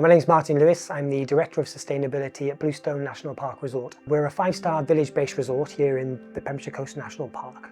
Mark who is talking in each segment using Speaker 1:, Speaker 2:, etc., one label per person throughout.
Speaker 1: My name's Marten Lewis. I'm the Director of Sustainability at Bluestone National Park Resort. We're a 5-star village-based resort here in the Pembrokeshire Coast National Park.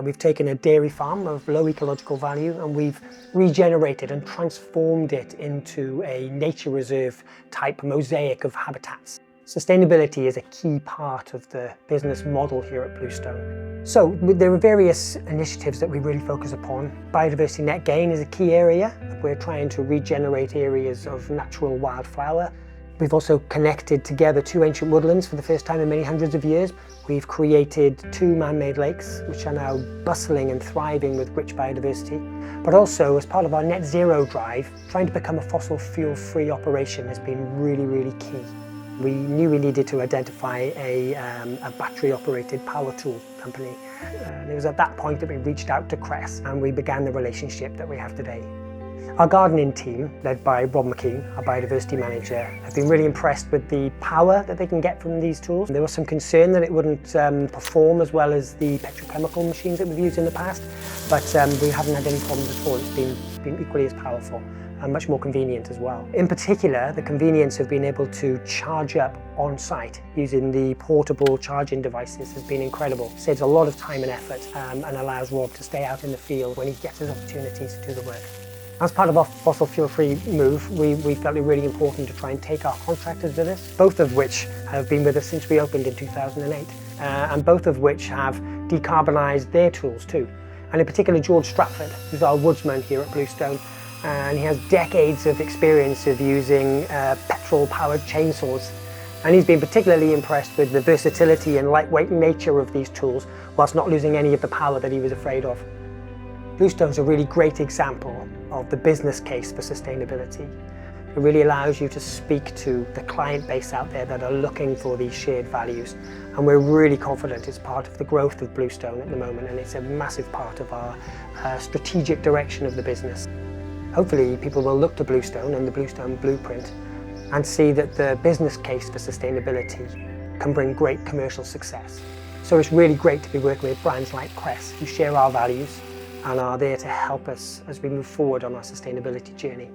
Speaker 1: We've taken a dairy farm of low ecological value and we've regenerated and transformed it into a nature reserve type mosaic of habitats. Sustainability is a key part of the business model here at Bluestone. So there are various initiatives that we really focus upon. Biodiversity net gain is a key area. We're trying to regenerate areas of natural wildflower. We've also connected together 2 ancient woodlands for the first time in many hundreds of years. We've created 2 man-made lakes, which are now bustling and thriving with rich biodiversity. But also, as part of our net zero drive, trying to become a fossil fuel-free operation has been really key. We knew we needed to identify a battery-operated power tool company. It was at that point that we reached out to Kress and we began the relationship that we have today. Our gardening team, led by Rob McKean, our biodiversity manager, have been really impressed with the power that they can get from these tools. There was some concern that it wouldn't perform as well as the petrochemical machines that we've used in the past, but we haven't had any problems at all. It's been equally as powerful and much more convenient as well. In particular, the convenience of being able to charge up on site using the portable charging devices has been incredible. It saves a lot of time and effort and allows Rob to stay out in the field when he gets his opportunities to do the work. As part of our fossil fuel-free move, we felt it really important to try and take our contractors with us, both of which have been with us since we opened in 2008, and both of which have decarbonised their tools too. And in particular, George Stratford, who's our woodsman here at Bluestone, and he has decades of experience of using petrol-powered chainsaws. And he's been particularly impressed with the versatility and lightweight nature of these tools, whilst not losing any of the power that he was afraid of. Bluestone's a really great example of the business case for sustainability. It really allows you to speak to the client base out there that are looking for these shared values. And we're really confident it's part of the growth of Bluestone at the moment, and it's a massive part of our strategic direction of the business. Hopefully people will look to Bluestone and the Bluestone blueprint and see that the business case for sustainability can bring great commercial success. So it's really great to be working with brands like Kress, who share our values and are there to help us as we move forward on our sustainability journey.